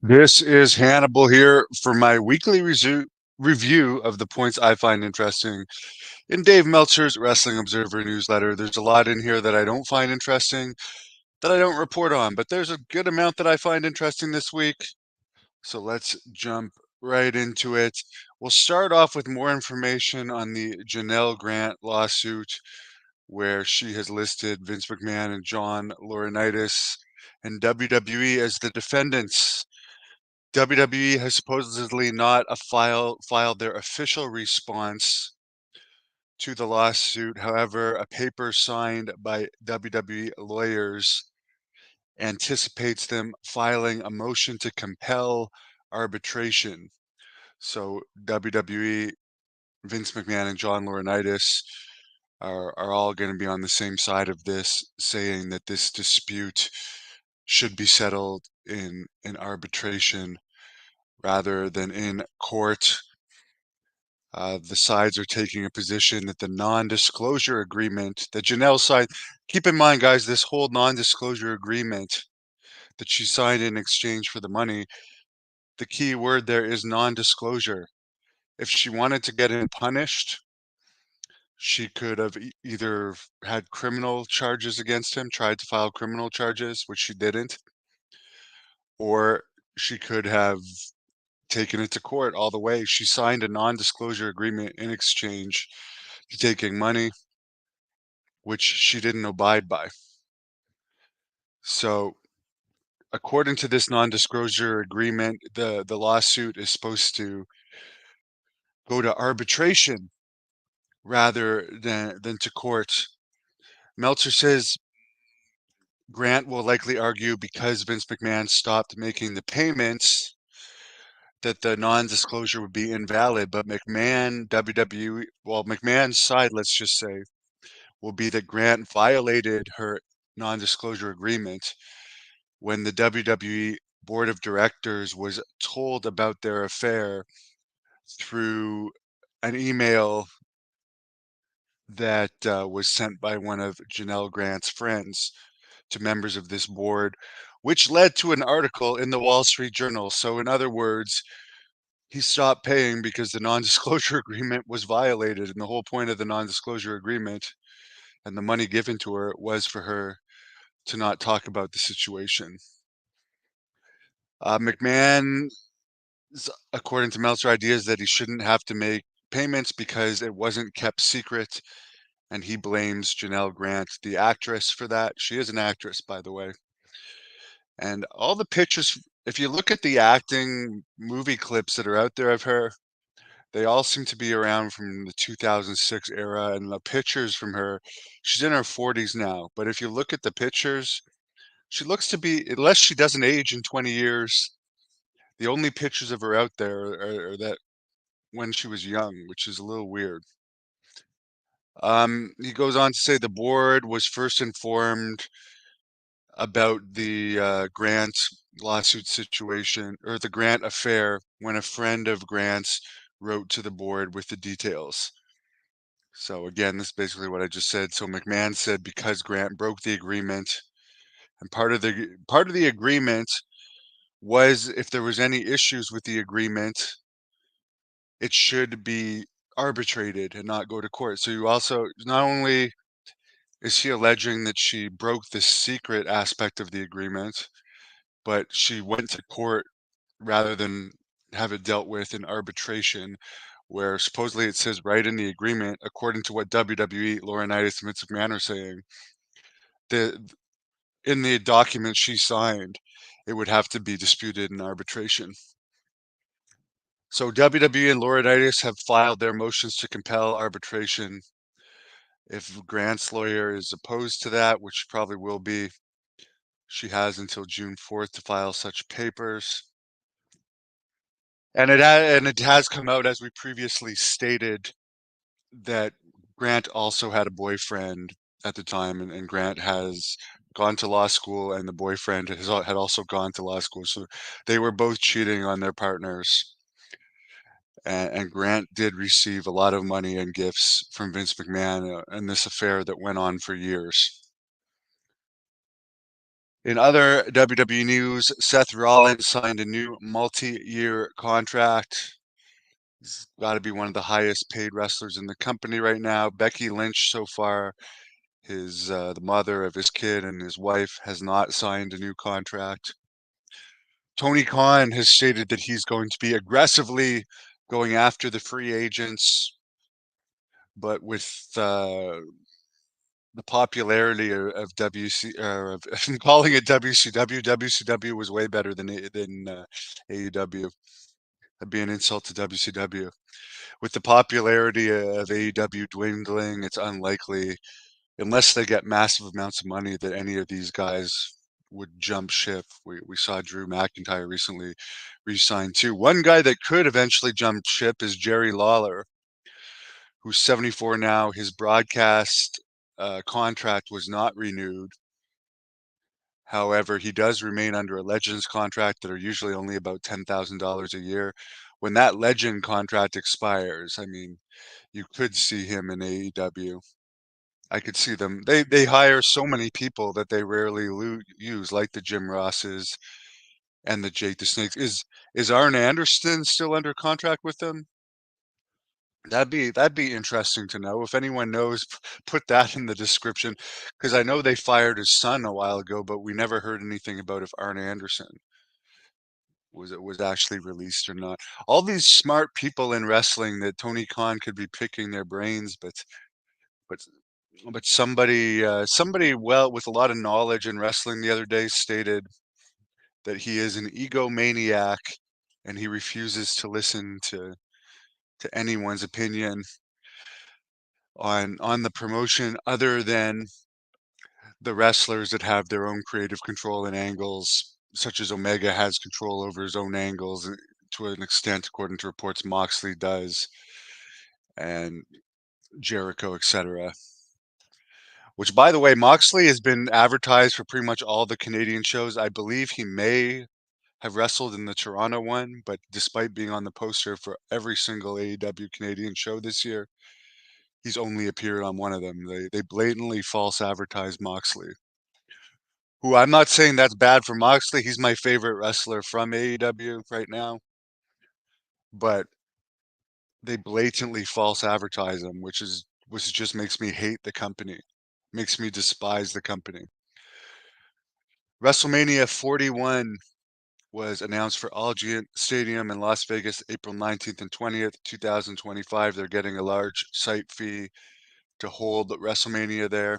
This is Hannibal here for my weekly review of the points I find interesting in Dave Meltzer's Wrestling Observer newsletter. There's a lot in here that I don't find interesting, that I don't report on, but there's a good amount that I find interesting this week. So let's jump right into it. We'll start off with more information on the Janelle Grant lawsuit, where she has listed Vince McMahon and John Laurinaitis and WWE as the defendants. WWE has supposedly not filed their official response to the lawsuit. However, a paper signed by WWE lawyers anticipates them filing a motion to compel arbitration. So WWE, Vince McMahon, and John Laurinaitis are all going to be on the same side of this, saying that this dispute should be settled in arbitration rather than in court. The sides are taking a position that the non-disclosure agreement that Janelle signed. Keep in mind, guys, this whole non-disclosure agreement that she signed in exchange for the money, the key word there is non-disclosure. If she wanted to get him punished, she could have either had criminal charges against him, tried to file criminal charges, which she didn't, or she could have taken it to court all the way. She signed a non-disclosure agreement in exchange to taking money, which she didn't abide by. So, according to this non-disclosure agreement, the lawsuit is supposed to go to arbitration rather than to court. Meltzer says Grant will likely argue because Vince McMahon stopped making the payments that the non-disclosure would be invalid, but McMahon's side, let's just say, will be that Grant violated her non-disclosure agreement when the WWE board of directors was told about their affair through an email that was sent by one of Janelle Grant's friends to members of this board, which led to an article in the Wall Street Journal. So, in other words, he stopped paying because the non-disclosure agreement was violated, and the whole point of the non-disclosure agreement and the money given to her was for her to not talk about the situation. McMahon, according to Meltzer, ideas that he shouldn't have to make payments because it wasn't kept secret, and he blames Janelle Grant, the actress, for that. She is an actress, by the way. And all the pictures, if you look at the acting movie clips that are out there of her, they all seem to be around from the 2006 era, and the pictures from her, she's in her 40s now, but if you look at the pictures, she looks to be, unless she doesn't age in 20 years, the only pictures of her out there are that when she was young, which is a little weird. He goes on to say the board was first informed about the Grant lawsuit situation, or the Grant affair, when a friend of Grant's wrote to the board with the details. So again, this is basically what I just said. So McMahon said because Grant broke the agreement, and part of the agreement was if there was any issues with the agreement, it should be arbitrated and not go to court. So you also, not only is she alleging that she broke the secret aspect of the agreement, but she went to court rather than have it dealt with in arbitration, where supposedly it says right in the agreement, according to what WWE, Laurinaitis, and Vince McMahon are saying, the in the document she signed, it would have to be disputed in arbitration. So WWE and Laurinaitis have filed their motions to compel arbitration. If Grant's lawyer is opposed to that, which probably will be, she has until June 4th to file such papers. And it has come out, as we previously stated, that Grant also had a boyfriend at the time, and Grant has gone to law school, and the boyfriend had also gone to law school. So they were both cheating on their partners. And Grant did receive a lot of money and gifts from Vince McMahon in this affair that went on for years. In other WWE news, Seth Rollins signed a new multi-year contract. He's got to be one of the highest paid wrestlers in the company right now. Becky Lynch so far, his the mother of his kid and his wife, has not signed a new contract. Tony Khan has stated that he's going to be aggressively going after the free agents, but with the popularity of WC or of I'm calling it WCW. WCW was way better than AEW. That'd be an insult to WCW. With the popularity of AEW dwindling, it's unlikely, unless they get massive amounts of money, that any of these guys would jump ship. We saw Drew McIntyre recently re-signed too. One guy that could eventually jump ship is Jerry Lawler, who's 74 now. His broadcast contract was not renewed. However, he does remain under a Legends contract that are usually only about $10,000 a year. When that Legend contract expires, I mean, you could see him in AEW. I could see them. They hire so many people that they rarely use, like the Jim Rosses and the Jake the Snakes. Is Arn Anderson still under contract with them? That'd be interesting to know. If anyone knows, put that in the description, because I know they fired his son a while ago, but we never heard anything about if Arn Anderson was actually released or not. All these smart people in wrestling that Tony Khan could be picking their brains, but somebody well with a lot of knowledge in wrestling the other day stated that he is an egomaniac and he refuses to listen to anyone's opinion on the promotion other than the wrestlers that have their own creative control and angles, such as Omega has control over his own angles to an extent, according to reports, Moxley does, and Jericho, etc. Which, by the way, Moxley has been advertised for pretty much all the Canadian shows. I believe he may have wrestled in the Toronto one, but despite being on the poster for every single AEW Canadian show this year, he's only appeared on one of them. They blatantly false advertise Moxley, who I'm not saying that's bad for Moxley. He's my favorite wrestler from AEW right now, but they blatantly false advertise him, which just makes me hate the company, makes me despise the company. WrestleMania 41 was announced for Allegiant Stadium in Las Vegas, April 19th and 20th, 2025. They're getting a large site fee to hold WrestleMania there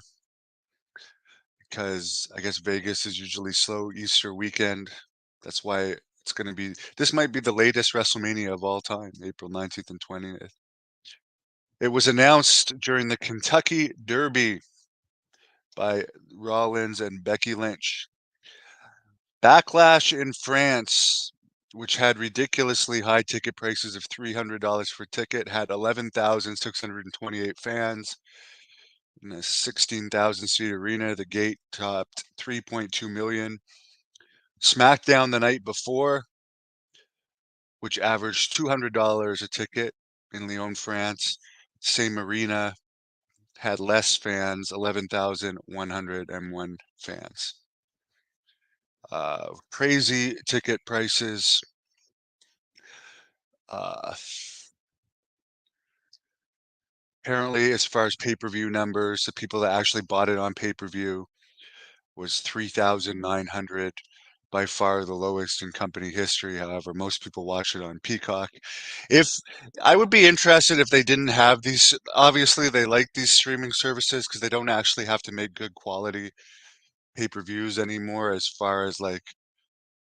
because I guess Vegas is usually slow Easter weekend. That's why it's going to be, this might be the latest WrestleMania of all time, April 19th and 20th. It was announced during the Kentucky Derby by Rollins and Becky Lynch. Backlash in France, which had ridiculously high ticket prices of $300 for ticket, had 11,628 fans in a 16,000 seat arena. The gate topped 3.2 million. SmackDown the night before, which averaged $200 a ticket in Lyon, France, same arena, had less fans, 11,101 fans. Crazy ticket prices. Uh, Apparently, as far as pay-per-view numbers, the people that actually bought it on pay-per-view was 3,900, by far the lowest in company history. However, most people watch it on Peacock. If I would be interested if they didn't have these, obviously they like these streaming services because they don't actually have to make good quality pay-per-views anymore as far as like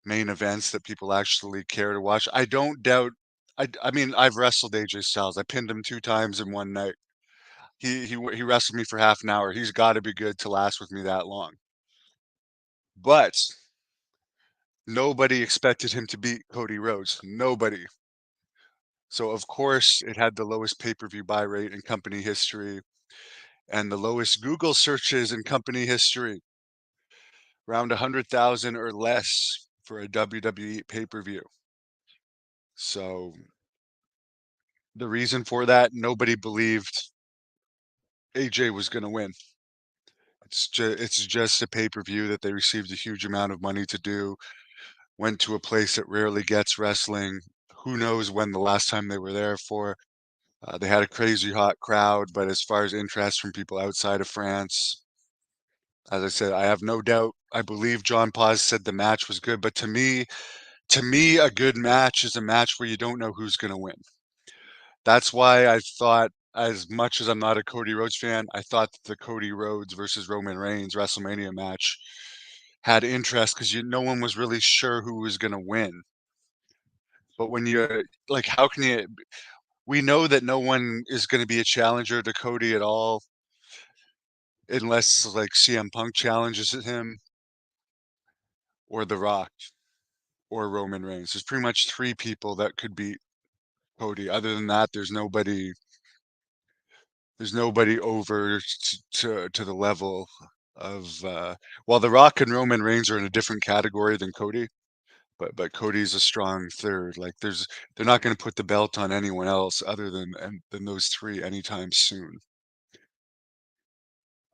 main events that people actually care to watch. I don't doubt. I mean, I've wrestled AJ Styles. I pinned him 2 times in one night. He wrestled me for half an hour. He's got to be good to last with me that long. But nobody expected him to beat Cody Rhodes. Nobody. So of course it had the lowest pay-per-view buy rate in company history and the lowest Google searches in company history. Around 100,000 or less for a WWE pay-per-view. So the reason for that, nobody believed AJ was going to win. It's just a pay-per-view that they received a huge amount of money to do. Went to a place that rarely gets wrestling. Who knows when the last time they were there for? They had a crazy hot crowd, but as far as interest from people outside of France, as I said, I have no doubt. I believe John Paz said the match was good, but to me, a good match is a match where you don't know who's going to win. That's why I thought, as much as I'm not a Cody Rhodes fan, I thought that the Cody Rhodes versus Roman Reigns WrestleMania match had interest because no one was really sure who was going to win. But when you like, how can you? We know that no one is going to be a challenger to Cody at all, unless like CM Punk challenges him, or The Rock, or Roman Reigns. There's pretty much three people that could beat Cody. Other than that, there's nobody. There's nobody over to the level of while The Rock and Roman Reigns are in a different category than Cody, but Cody's a strong third. Like they're not going to put the belt on anyone else other than those three anytime soon.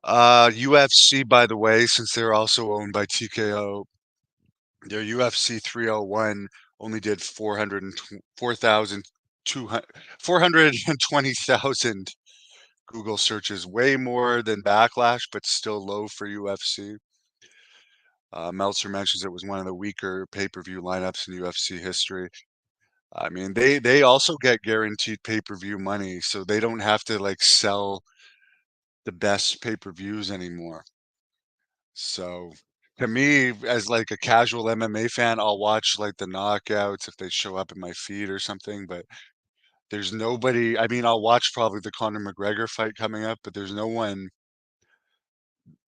UFC, by the way, since they're also owned by TKO, their UFC 301 only did 420,000 Google searches, way more than Backlash, but still low for UFC. Meltzer mentions it was one of the weaker pay-per-view lineups in UFC history. I mean, they also get guaranteed pay-per-view money, so they don't have to like sell the best pay-per-views anymore. So to me, as like a casual MMA fan, I'll watch like the knockouts if they show up in my feed or something, but there's nobody. I mean, I'll watch probably the Conor McGregor fight coming up, but there's no one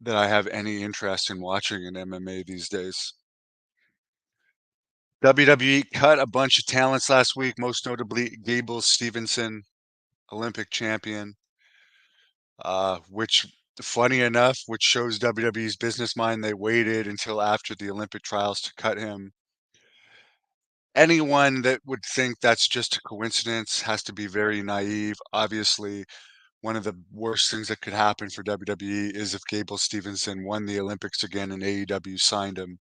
that I have any interest in watching in MMA these days. WWE cut a bunch of talents last week, most notably Gable Stevenson, Olympic champion, which, funny enough, which shows WWE's business mind. They waited until after the Olympic trials to cut him. Anyone that would think that's just a coincidence has to be very naive. Obviously, one of the worst things that could happen for WWE is if Gable Stevenson won the Olympics again and AEW signed him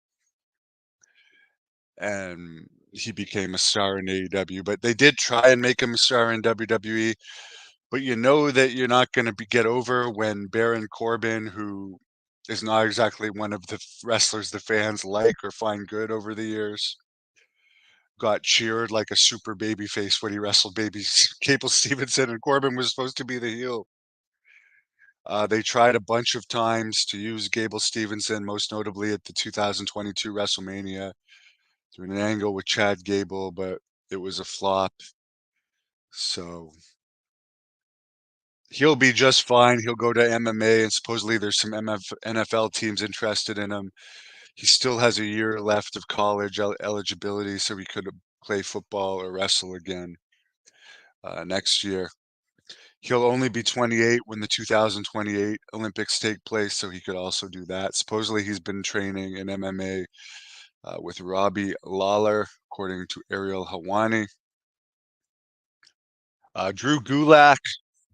and he became a star in AEW. But they did try and make him a star in WWE. But you know that you're not going to get over when Baron Corbin, who is not exactly one of the wrestlers the fans like or find good over the years, got cheered like a super baby face when he wrestled baby Cable Stevenson, and Corbin was supposed to be the heel. They tried a bunch of times to use Gable Stevenson, most notably at the 2022 WrestleMania, through an angle with Chad Gable, but it was a flop. So he'll be just fine. He'll go to MMA, and supposedly there's some NFL teams interested in him. He still has a year left of college eligibility, so he could play football or wrestle again next year. He'll only be 28 when the 2028 Olympics take place, so he could also do that. Supposedly, he's been training in MMA with Robbie Lawler, according to Ariel Hawani. Drew Gulak,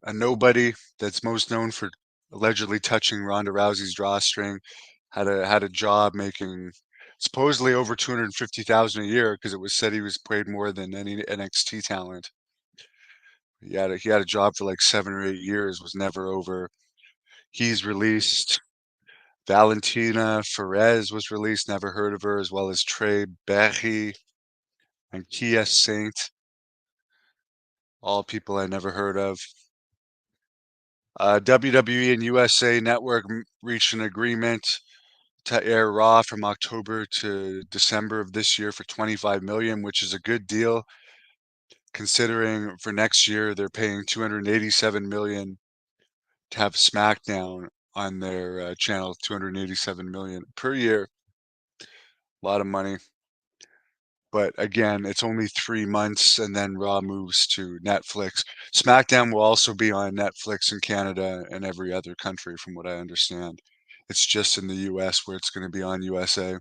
a nobody that's most known for allegedly touching Ronda Rousey's drawstring, had a job making supposedly over 250,000 a year because it was said he was paid more than any NXT talent. He had a job for like 7 or 8 years, was never over. He's released. Valentina Perez was released, never heard of her, as well as Trey Berry and Kia Saint, all people I never heard of. WWE and USA Network reached an agreement to air Raw from October to December of this year for $25 million, which is a good deal considering for next year they're paying $287 million to have SmackDown on their channel, $287 million per year. A lot of money. But again, it's only 3 months and then Raw moves to Netflix. SmackDown will also be on Netflix in Canada and every other country, from what I understand. It's just in the US where it's going to be on USA.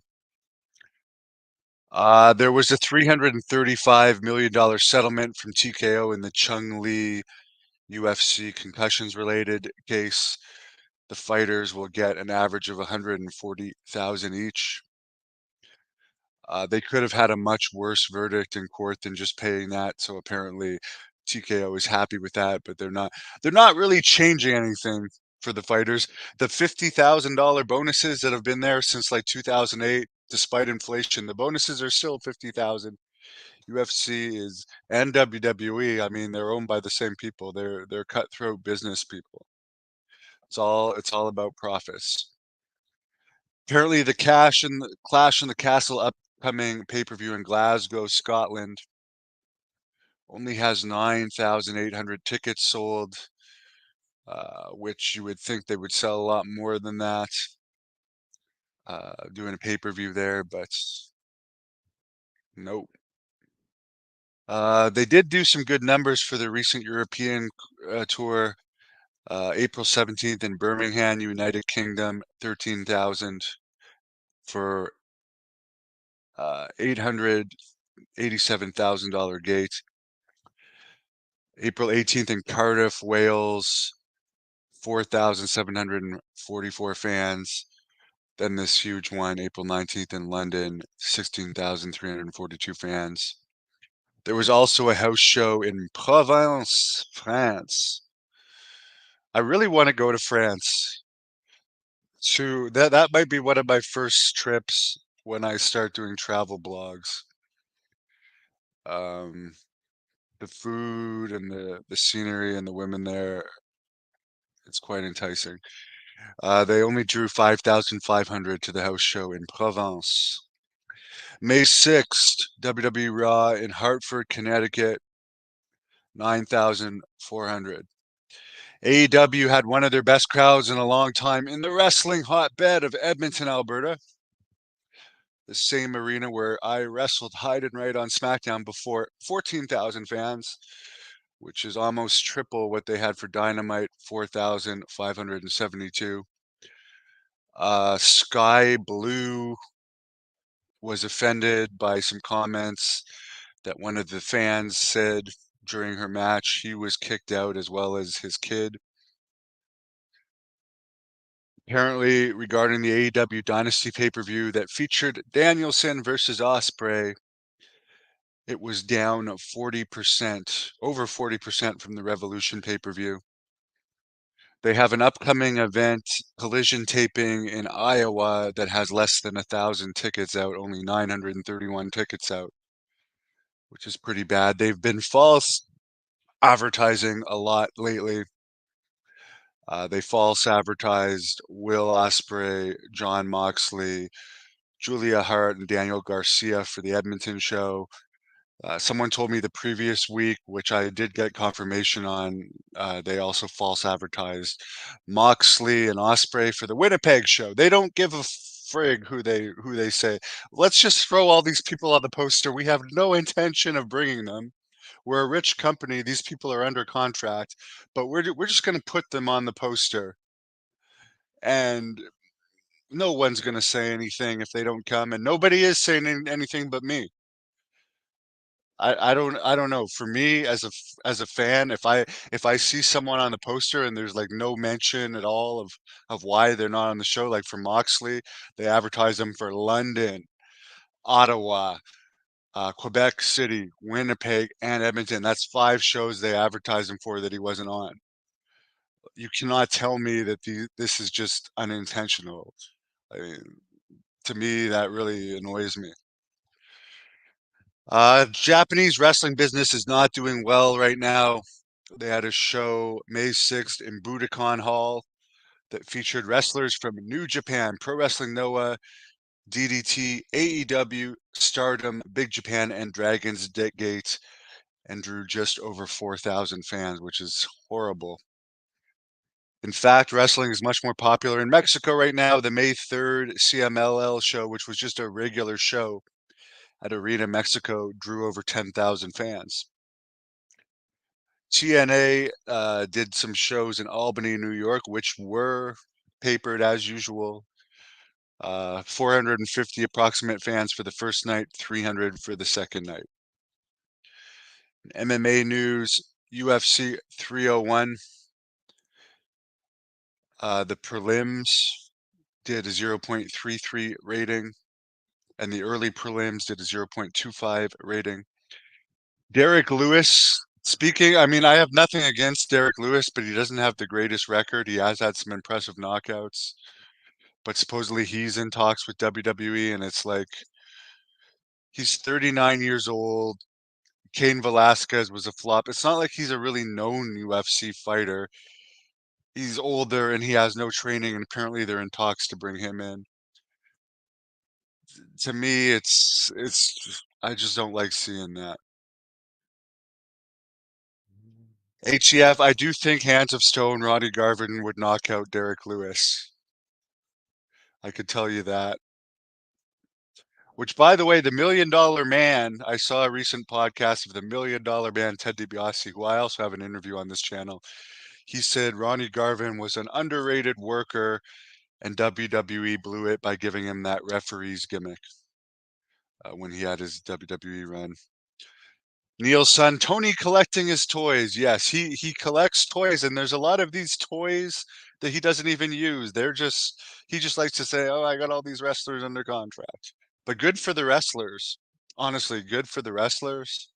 There was a $335 million settlement from TKO in the Chung Lee UFC concussions related case. The fighters will get an average of 140,000 each. They could have had a much worse verdict in court than just paying that, so apparently TKO is happy with that, but they're not really changing anything for the fighters. The $50,000 bonuses that have been there since like 2008, despite inflation, the bonuses are still 50,000. UFC is and WWE, I mean, they're owned by the same people. They're cutthroat business people. It's all about profits. Apparently, the Clash in the Castle upcoming pay-per-view in Glasgow, Scotland, only has 9,800 tickets sold, which you would think they would sell a lot more than that, doing a pay-per-view there, but nope. They did do some good numbers for the recent European tour. April 17th in Birmingham, United Kingdom, 13,000 for $887,000 gate. April 18th in Cardiff, Wales, 4,744 fans. Then this huge one, April 19th in London, 16,342 fans. There was also a house show in Provence, France. I really want to go to France. That might be one of my first trips when I start doing travel blogs. Um, the food and the scenery and the women there, it's quite enticing. They only drew 5,500 to the house show in Provence. May 6th, WWE Raw in Hartford, Connecticut, 9,400. AEW had one of their best crowds in a long time in the wrestling hotbed of Edmonton, Alberta. The same arena where I wrestled hide and right on SmackDown before, 14,000 fans, which is almost triple what they had for Dynamite, 4,572. Sky Blue was offended by some comments that one of the fans said during her match. He was kicked out as well as his kid. Apparently, regarding the AEW Dynasty pay-per-view that featured Danielson versus Ospreay, it was down 40%, over 40% from the Revolution pay-per-view. They have an upcoming event, Collision taping in Iowa, that has less than 1,000 tickets out, only 931 tickets out, which is pretty bad. They've been false advertising a lot lately. They false advertised Will Ospreay, John Moxley, Julia Hart, and Daniel Garcia for the Edmonton show. Someone told me the previous week, which I did get confirmation on, they also false advertised Moxley and Ospreay for the Winnipeg show. They don't give a frig who they say. Let's just throw all these people on the poster. We have no intention of bringing them. We're a rich company. These people are under contract, but we're just going to put them on the poster, and no one's going to say anything if they don't come, and nobody is saying anything but me. I don't know. For me as a fan, if I see someone on the poster and there's like no mention at all of why they're not on the show, like for Moxley, they advertise them for London, Ottawa, Quebec City, Winnipeg, and Edmonton. That's 5 shows they advertised him for that he wasn't on. You cannot tell me that this is just unintentional. I mean, to me, that really annoys me. Japanese wrestling business is not doing well right now. They had a show May 6th in Budokan Hall that featured wrestlers from New Japan, Pro Wrestling Noah, DDT, AEW, Stardom, Big Japan, and Dragon's Gate, and drew just over 4,000 fans, which is horrible. In fact, wrestling is much more popular in Mexico right now. The May 3rd CMLL show, which was just a regular show at Arena Mexico, drew over 10,000 fans. TNA did some shows in Albany, New York, which were papered as usual. 450 approximate fans for the first night, 300 for the second night. MMA news, UFC 301. The prelims did a 0.33 rating, and the early prelims did a 0.25 rating. Derek Lewis, speaking, I mean, I have nothing against Derek Lewis, but he doesn't have the greatest record. He has had some impressive knockouts, but supposedly he's in talks with WWE, and it's like he's 39 years old. Cain Velasquez was a flop. It's not like he's a really known UFC fighter. He's older and he has no training, and apparently they're in talks to bring him in. To me, I just don't like seeing that. HEF, I do think Hands of Stone, Ronnie Garvin would knock out Derek Lewis. I could tell you that. Which, by the way, the Million Dollar Man, I saw a recent podcast of the Million Dollar Man, Ted DiBiase, who I also have an interview on this channel. He said Ronnie Garvin was an underrated worker and WWE blew it by giving him that referee's gimmick when he had his WWE run. Neil's son, Tony collecting his toys. Yes, he collects toys, and there's a lot of these toys that he doesn't even use. He just likes to say, "Oh, I got all these wrestlers under contract." But good for the wrestlers. Honestly, good for the wrestlers.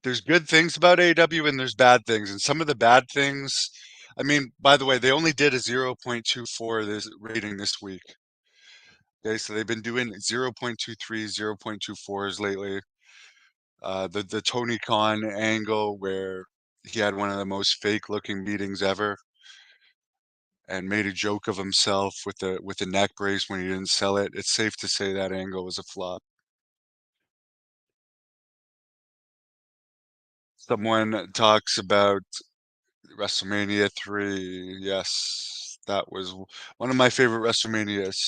There's good things about AEW and there's bad things. And some of the bad things, I mean, by the way, they only did a 0.24 this rating this week. Okay, so they've been doing 0.23, 0.24s lately. The Tony Khan angle where he had one of the most fake looking meetings ever and made a joke of himself with the neck brace when he didn't sell it. It's safe to say that angle was a flop. Someone talks about WrestleMania 3. Yes, that was one of my favorite WrestleManias.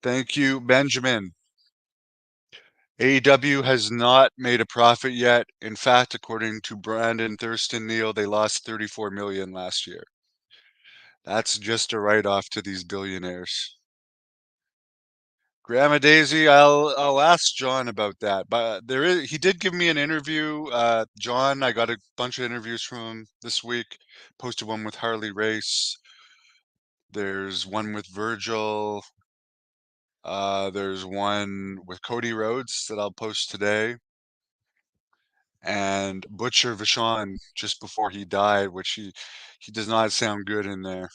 Thank you, Benjamin. AEW has not made a profit yet. In fact, according to Brandon Thurston Neal, they lost 34 million last year. That's just a write-off to these billionaires. Grandma Daisy, I'll ask John about that. But he did give me an interview. John, I got a bunch of interviews from him this week. Posted one with Harley Race. There's one with Virgil. There's one with Cody Rhodes that I'll post today. And Butcher Vachon just before he died, which he does not sound good in there.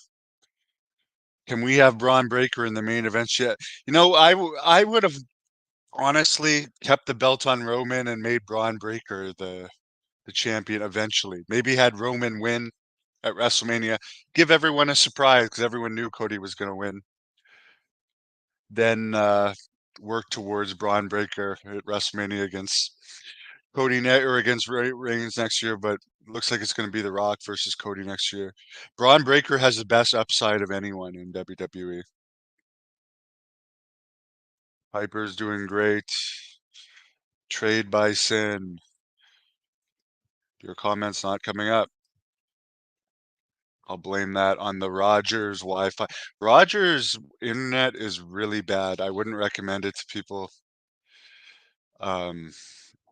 Can we have Braun Breaker in the main events yet? You know, I would have honestly kept the belt on Roman and made Braun Breaker the champion eventually. Maybe had Roman win at WrestleMania, give everyone a surprise because everyone knew Cody was going to win. Then work towards Braun Breaker at WrestleMania against Cody or against Reigns next year, but looks like it's going to be The Rock versus Cody next year. Braun Breaker has the best upside of anyone in WWE. Piper's doing great. Trade by Sin. Your comments not coming up. I'll blame that on the Rogers Wi-Fi. Rogers internet is really bad. I wouldn't recommend it to people.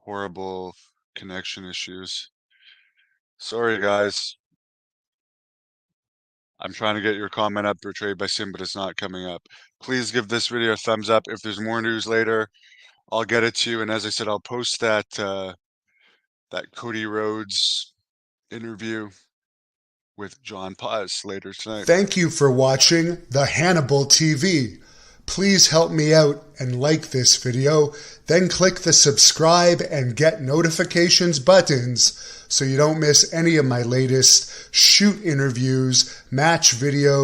Horrible connection issues. Sorry, guys. I'm trying to get your comment up, Betrayed by Sin, but it's not coming up. Please give this video a thumbs up. If there's more news later, I'll get it to you. And as I said, I'll post that that Cody Rhodes interview with John Paz later tonight. Thank you for watching the Hannibal TV. Please help me out and like this video, then click the subscribe and get notifications buttons so you don't miss any of my latest shoot interviews, match videos,